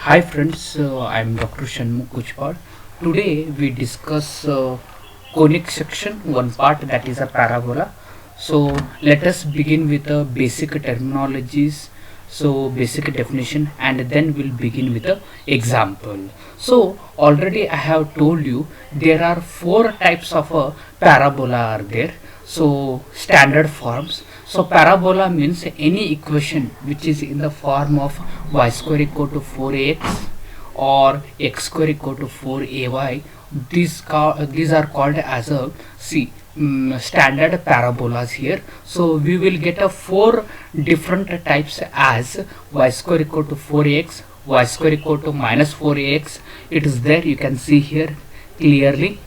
Hi friends, I'm Dr. Shanmukh Kuchpad. Today we discuss conic section, one part that is a parabola. So let us begin with the basic terminologies, so basic definition, and then we'll begin with the example. So already I have told you there are four types of a parabola are there. So standard forms. So parabola means any equation which is in the form of y square equal to 4ax or x square equal to 4ay. These are called as a standard parabolas here. So we will get a four different types as y square equal to 4ax, y square equal to minus 4ax. It is there, you can see here clearly.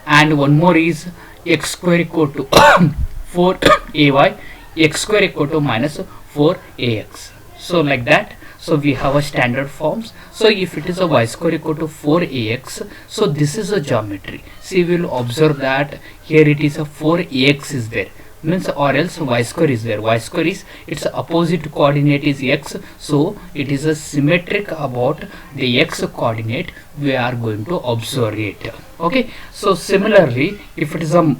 And one more is x square equal to 4ay, x square equal to minus 4ax. So like that. So we have a standard forms. So if it is a y square equal to 4ax, so this is a geometry. See, we will observe that here it is a 4ax is there, means, or else y square is there. Y square is its opposite coordinate is x, so it is a symmetric about the x coordinate. We are going to observe it. Okay, so similarly if it is a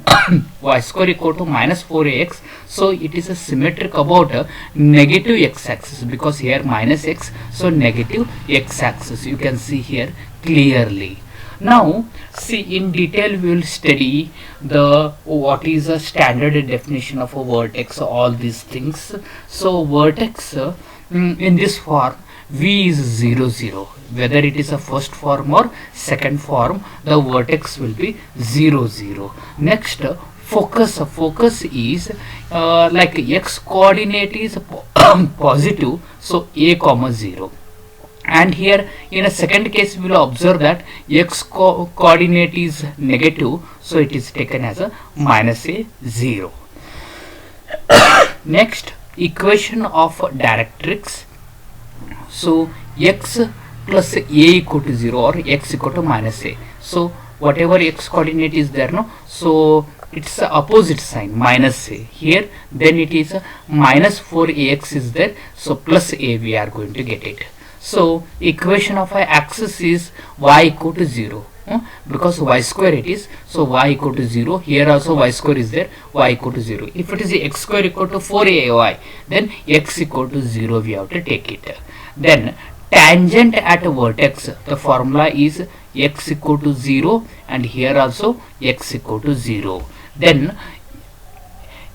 y square equal to minus 4ax, so it is a symmetric about a negative x axis, because here minus x, so negative x axis, you can see here clearly. Now see, in detail we will study the what is a standard definition of a vertex, all these things. So vertex in this form v is 0 0, whether it is a first form or second form, the vertex will be 0 0. Next, focus is like x coordinate is positive, so a comma 0. And here in a second case we will observe that x coordinate is negative, so it is taken as a minus a 0. Next, equation of directrix. So x plus a equal to 0 or x equal to minus a. So whatever x coordinate is there, no, so it's the opposite sign minus a here, then it is a minus 4ax is there, so plus a we are going to get it. So equation of a axis is y equal to 0, because y square it is, so y equal to 0. Here also y square is there, y equal to 0. If it is x square equal to 4ay, then x equal to 0 we have to take it. Then tangent at a vertex, the formula is x equal to 0, and here also x equal to 0. Then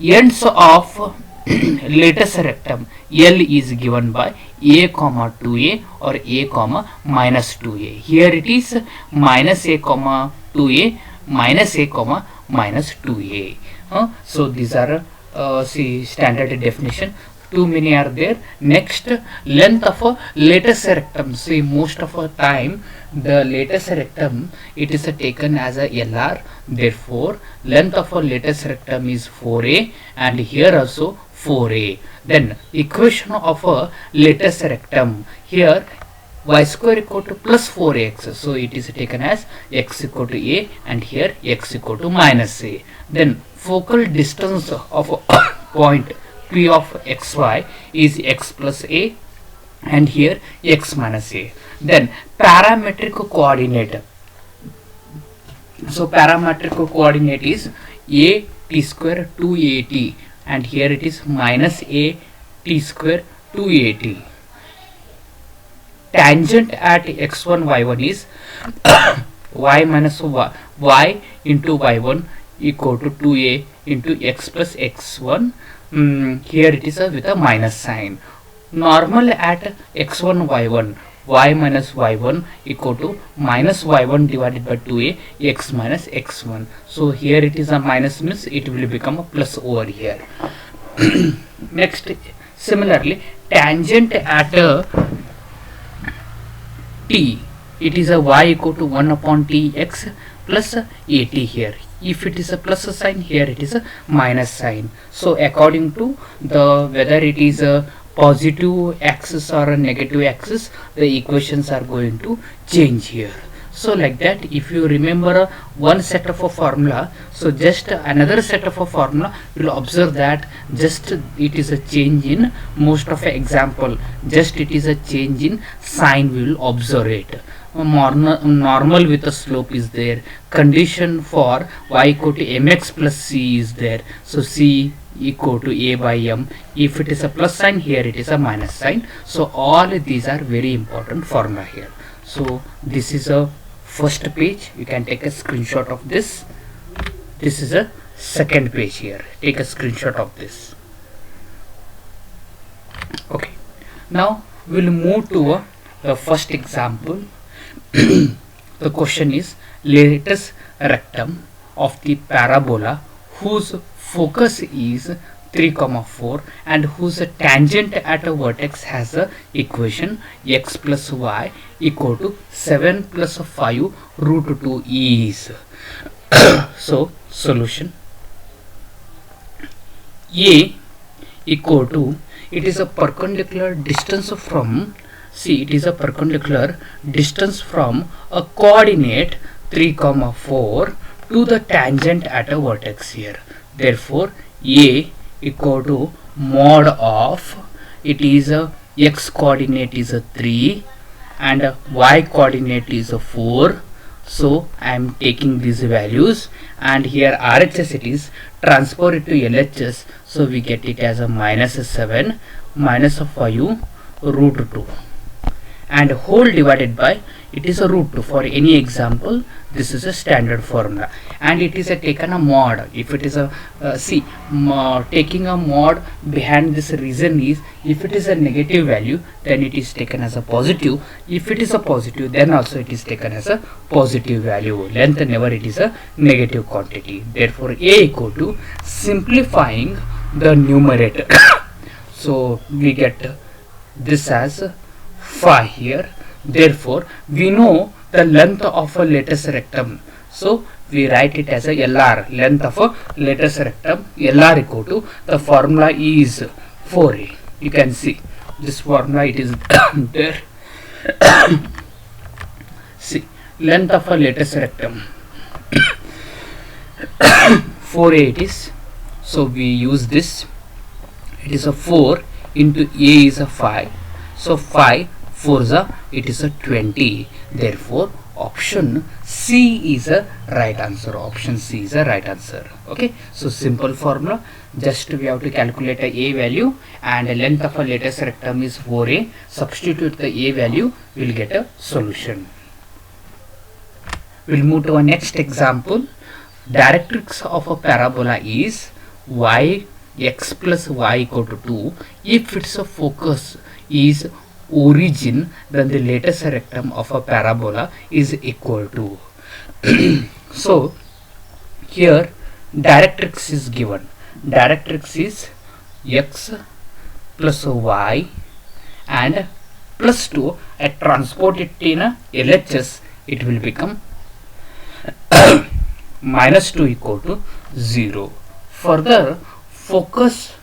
ends of lattice rectum L is given by a comma 2a or a comma minus 2a. Here it is minus a comma 2a, minus a comma minus 2a. So these are standard definition. Too many are there. Next, length of a lattice rectum. See, most of the time the lattice rectum, it is taken as a LR, therefore length of a lattice rectum is 4a, and here also 4a. Then equation of a lattice rectum, here y square equal to plus 4x, so it is taken as x equal to a, and here x equal to minus a. Then focal distance of a point p of xy is x plus a, and here x minus a. Then parametric coordinate. So parametric coordinate is a t square 2at, and here it is minus a t square 2at. Tangent at x1 y1 is y minus y into y1 equal to 2a into x plus x1. Here it is with a minus sign. Normal at x1 y1, y minus y1 equal to minus y1 divided by 2a x minus x1. So here it is a minus, means it will become a plus over here. Next, similarly tangent at t, it is a y equal to 1 upon t x plus at here. If it is a plus sign, here it is a minus sign. So according to the whether it is a positive axis or a negative axis, the equations are going to change here. So like that, if you remember one set of a formula, so just another set of a formula, you will observe that just it is a change in most of a example, just it is a change in sign, we will observe it. Normal with a slope is there, condition for y equal to mx plus c is there, so c equal to a by m. If it is a plus sign, here it is a minus sign. So all these are very important formula here. So this is a first page, you can take a screenshot of this. This is a second page here, take a screenshot of this. Okay, now we'll move to the first example. The question is, lattice rectum of the parabola whose focus is 3, 4 and whose tangent at a vertex has a equation x plus y equal to 7 plus 5 root 2 is. So solution, A equal to, it is a perpendicular distance from, see it is a perpendicular distance from a coordinate 3, 4 to the tangent at a vertex here. Therefore A equal to mod of, it is a x coordinate is a 3 and y coordinate is a 4. So I am taking these values, and here RHS it is, transfer it to LHS, so we get it as a minus 7 minus 5 root 2 and whole divided by, it is a root 2 for any example. This is a standard formula, and it is a taken a mod. If it is a taking a mod behind this reason is, if it is a negative value, then it is taken as a positive. If it is a positive, then also it is taken as a positive value. Length never it is a negative quantity. Therefore A equal to, simplifying the numerator so we get this as 5 here. Therefore we know the length of a lattice rectum, so we write it as a LR, length of a lattice rectum, LR equal to, the formula is 4a. You can see this formula, it is there. See, length of a lattice rectum 4a it is, so we use this, it is a 4 into a is a 5, so 5 4 is a, it is a 20. Therefore option C is a right answer. Option C is a right answer. Okay, so simple formula, just we have to calculate a value, and a length of a lattice rectum is 4a. Substitute the a value, we will get a solution. We'll move to our next example. Directrix of a parabola is y x plus y equal to 2. If its a focus is origin, then the lattice rectum of a parabola is equal to. So here directrix is given. Directrix is x plus y and plus 2. I transport it in a LHS, it will become minus 2 equal to 0. Further, focus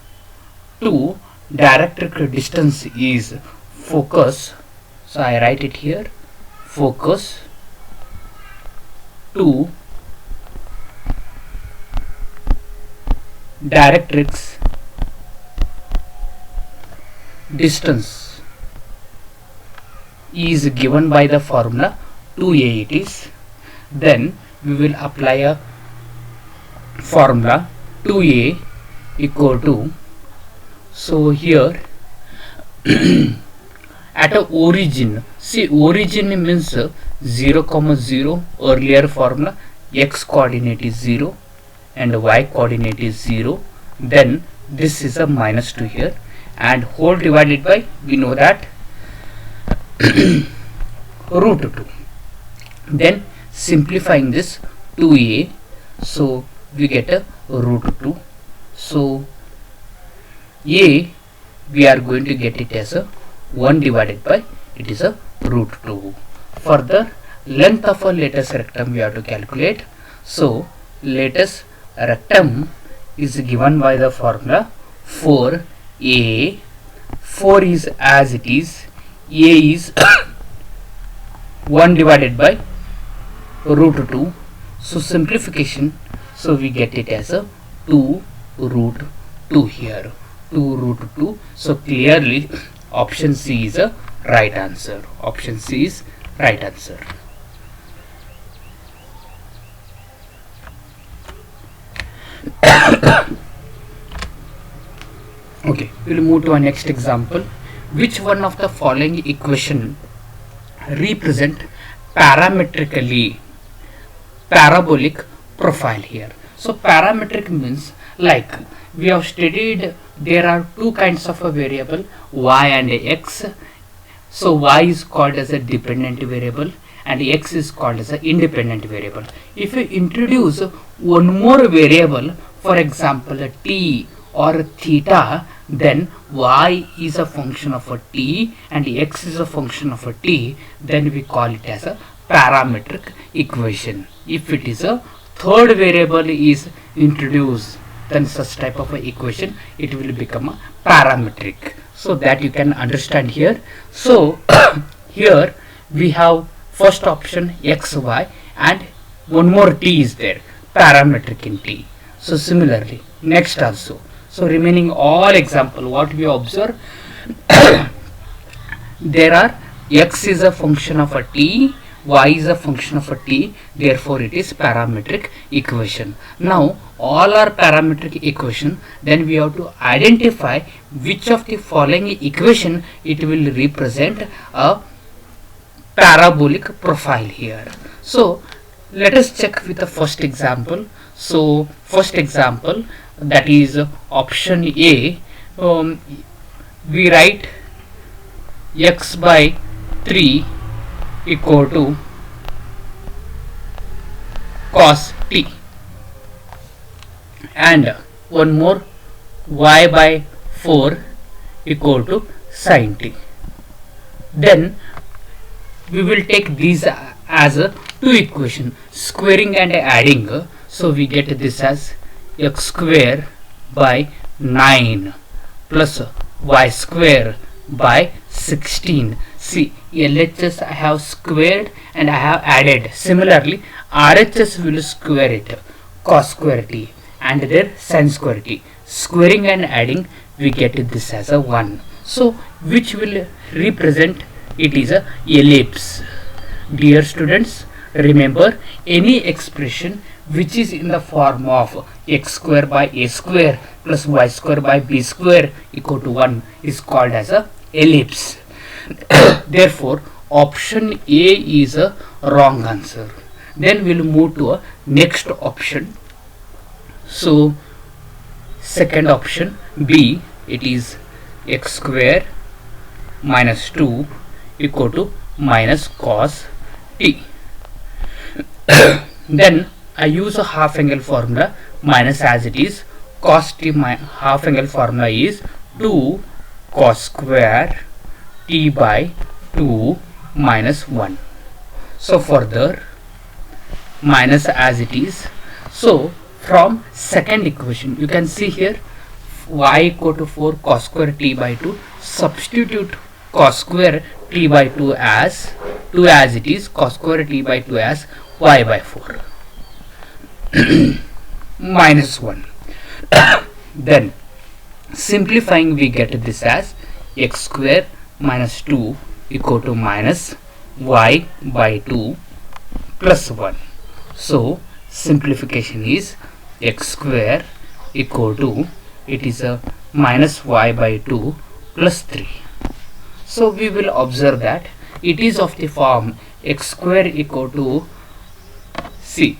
to directrix distance is focus, so I write it here, focus to directrix distance is given by the formula 2a it is. Then we will apply a formula 2a equal to, so here at a origin, see origin means 0, 0, earlier formula x coordinate is 0 and y coordinate is 0, then this is a minus 2 here, and whole divided by, we know that root 2. Then simplifying this 2a, so we get a root 2. So a, we are going to get it as a 1 divided by, it is a root 2. Further, length of a lattice rectum we have to calculate. So lattice rectum is given by the formula 4a. 4 is as it is, a is 1 divided by root 2. So simplification, so we get it as a 2 root 2 here, 2 root 2. So clearly option C is a right answer. Option C is right answer. Okay, we'll move to our next example. Which one of the following equation represent parametrically parabolic profile here? So parametric means, like we have studied, there are two kinds of a variable, y and x. So y is called as a dependent variable and x is called as an independent variable. If you introduce one more variable, for example a t or theta, then y is a function of a t and x is a function of a t, then we call it as a parametric equation. If it is a third variable is introduced, then such type of a equation, it will become a parametric. So that you can understand here. So here we have first option xy and one more t is there, parametric in t. So similarly next also. So remaining all example, what we observe, there are x is a function of a t, y is a function of a t, therefore it is parametric equation. Now all are parametric equation, then we have to identify which of the following equation it will represent a parabolic profile here. So let us check with the first example. So first example, that is option A. We write x by 3 equal to cos t, and one more y by 4 equal to sin t. Then we will take these as a two equation, squaring and adding. So we get this as x square by 9 plus y square by 16. See, LHS I have squared and I have added. Similarly RHS will square it, cos square t, and there sin square t. Squaring and adding, we get this as a 1. So which will represent, it is a ellipse. Dear students, remember any expression which is in the form of x square by a square plus y square by b square equal to 1 is called as a ellipse. Therefore option A is a wrong answer. Then we'll move to a next option. So second option B, it is x square minus 2 equal to minus cos t. Then I use a half angle formula, minus as it is, cos t half angle formula is 2 cos square t by 2 minus 1. So further minus as it is. So from second equation you can see here y equal to 4 cos square t by 2, substitute cos square t by 2 as it is, cos square t by 2 as y by 4 minus 1. Then simplifying, we get this as x square minus 2 equal to minus y by 2 plus 1. So simplification is x square equal to, it is a minus y by 2 plus 3. So we will observe that it is of the form x square equal to, see,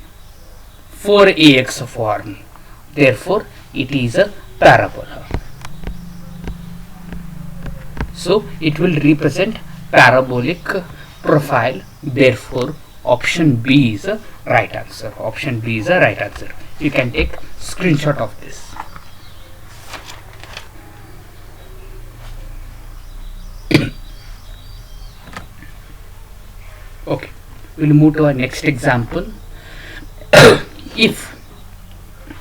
4ax form. Therefore it is a parabola. So it will represent parabolic profile. Therefore option B is a right answer. Option B is a right answer. You can take screenshot of this. Okay, we'll move to our next example. If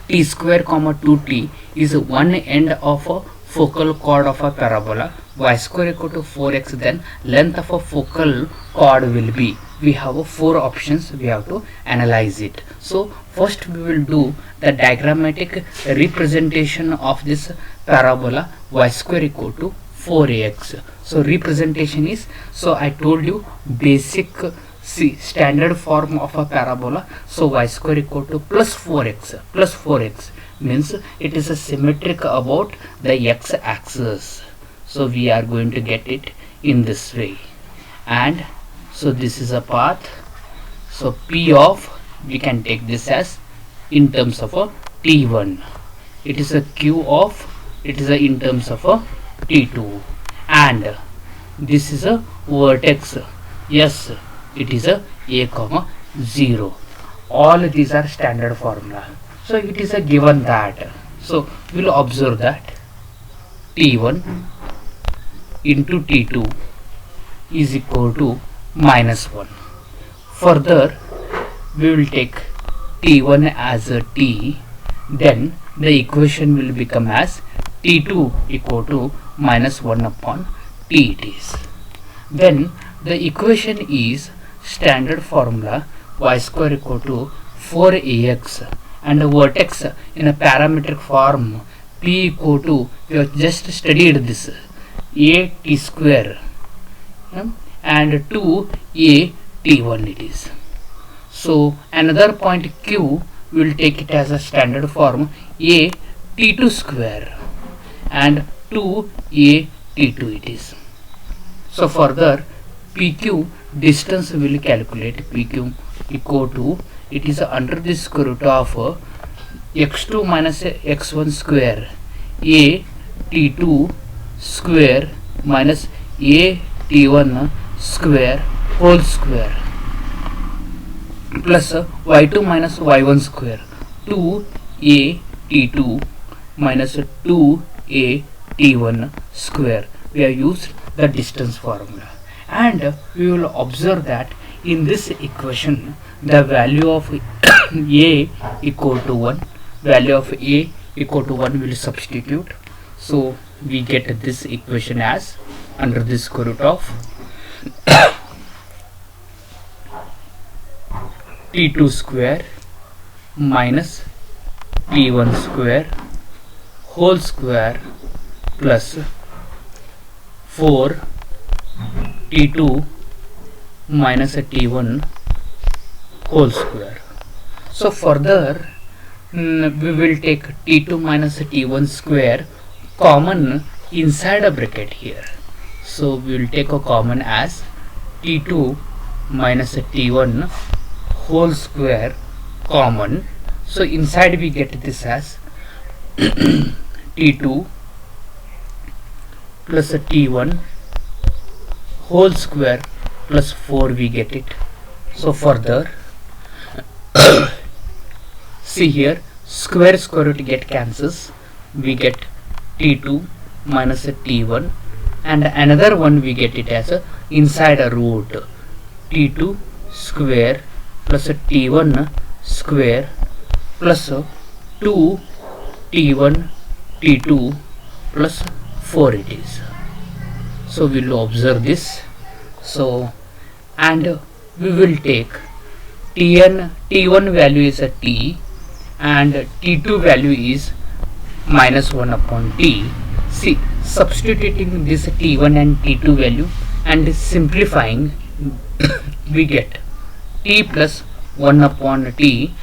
t square comma 2t is one end of a focal chord of a parabola, y square equal to 4x, then length of a focal chord will be, we have four options we have to analyze it. So first we will do the diagrammatic representation of this parabola y square equal to 4ax. So representation is, so I told you basic standard form of a parabola. So y square equal to plus 4x means it is a symmetric about the x axis. So we are going to get it in this way, and so this is a path. So p of, we can take this as in terms of a t1, it is a q of, it is a in terms of a t2, and this is a vertex, yes, it is a comma 0. All these are standard formula. So it is a given that, so we will observe that t1 into t2 is equal to -1. Further we will take t1 as a t, then the equation will become as t2 equal to -1 upon t it is. Then the equation is standard formula y square equal to 4ax, and the vertex in a parametric form p equal to, we have just studied this, a t square and 2a t1 it is. So another point q, we will take it as a standard form a t2 square and 2a t2 it is. So further pq distance we will calculate, pq equal to, it is under the square root of x2 minus x1 square a t2 square minus a t1 square whole square plus y2 minus y1 square 2a t2 minus 2a t1 square. We have used the distance formula, and we will observe that in this equation the value of a equal to 1, value of a equal to 1 will substitute. So we get this equation as under the square root of t2 square minus t1 square whole square plus 4 t2 minus t1 whole square. So further we will take t2 minus t1 square common inside a bracket here. So we will take a common as t2 minus t1 whole square common. So inside we get this as t2 plus t1 whole square plus 4 we get it. So further see here, square root get cancels, we get t2 minus t1, and another one we get it as a inside a root t2 square plus t1 square plus 2 t1 t2 plus 4 it is. So we will observe this. So and we will take t1 value is a t and t2 value is -1 upon t. See, substituting this t1 and t2 value and simplifying we get t plus 1 upon t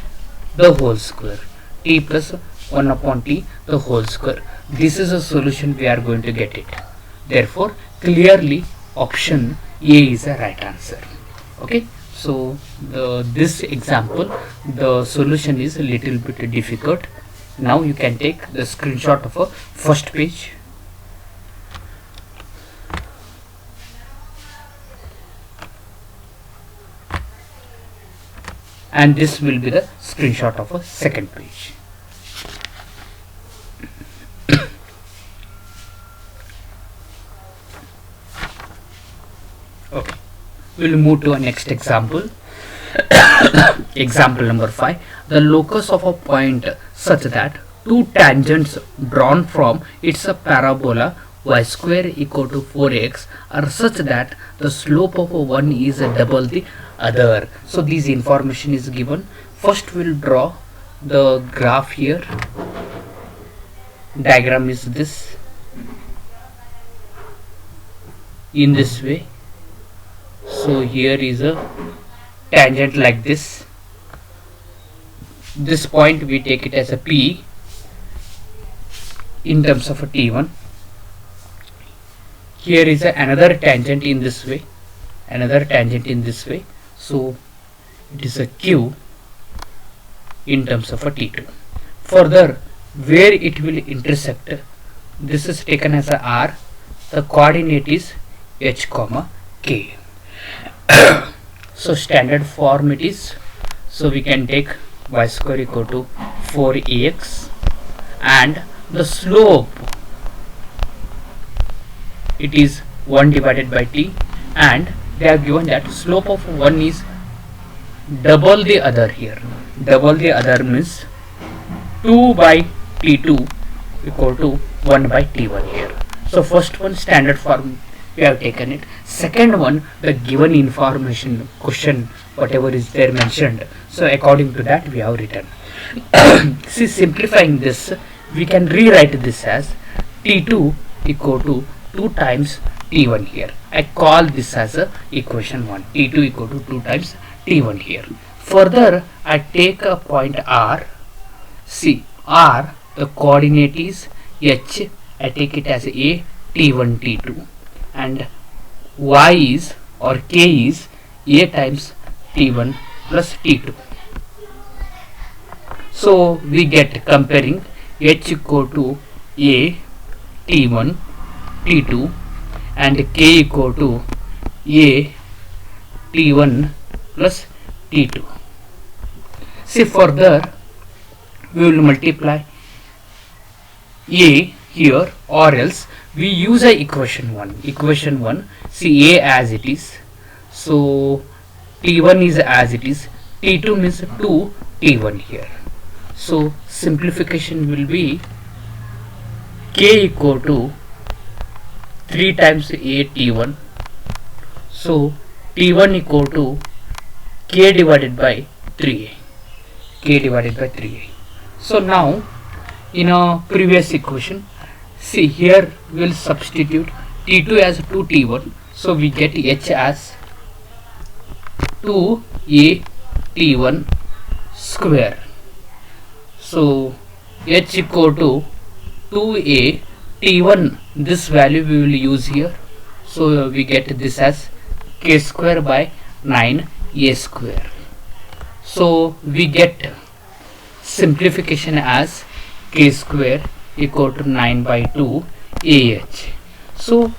the whole square, t plus 1 upon t the whole square. This is a solution we are going to get it. Therefore clearly option A is the right answer. Okay, so this example the solution is a little bit difficult. Now you can take the screenshot of a first page. And this will be the screenshot of a second page. Okay, we'll move to our next example. Example number 5. The locus of a point such that two tangents drawn from its a parabola y square equal to 4x are such that the slope of one is double the other. So this information is given. First we'll draw the graph here. Diagram is this, in this way. So here is a tangent like this. This point we take it as a P in terms of a T1. Here is another tangent in this way, another tangent in this way. So it is a Q in terms of a T2. Further, where it will intersect, this is taken as a R. The coordinate is H comma K. So standard form it is, so we can take y square equal to 4ax, and the slope it is 1 divided by t, and they are given that slope of one is double the other here. Double the other means 2 by t2 equal to 1 by t1 here. So first one standard form we have taken it. Second one, the given information question whatever is there mentioned, so according to that we have written. See, simplifying this, we can rewrite this as t2 equal to 2 times t1 here. I call this as a equation 1. t2 equal to 2 times t1 here. Further, I take a point R. See, R, the coordinate is h. I take it as a t1 t2, and y is, or k is, a times t1 plus t2. So we get comparing h equal to a t1 t2 and k equal to a t1 plus t2. See, further we will multiply a here, or else we use a equation 1. Equation 1, see a as it is, so t1 is as it is, t2 means 2 t1 here. So simplification will be k equal to 3 times a t1, so t1 equal to k divided by 3a, k divided by 3a. So now in a previous equation, see here we will substitute t2 as 2 t1, so we get h as 2a t1 square. So h equal to 2a t1, this value we will use here, so we get this as k square by 9a square. So we get simplification as k square equal to 9 by 2 ah. So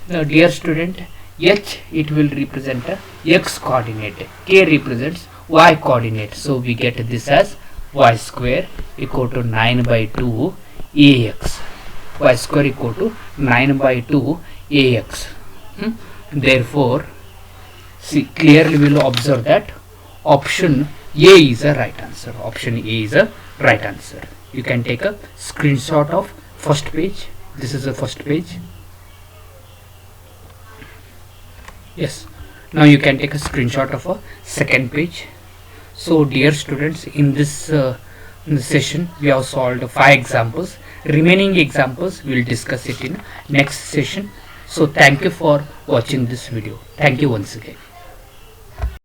dear student, h it will represent a x coordinate, k represents y coordinate, so we get this as y square equal to 9 by 2 ax. Y square equal to 9 by 2 ax. Therefore, see, clearly we will observe that option A is a right answer. Option A is a right answer. You can take a screenshot of first page. This is the first page. Yes. Now you can take a screenshot of a second page. So dear students, in this session we have solved 5 examples. Remaining examples we will discuss it in next session. So thank you for watching this video. Thank you once again.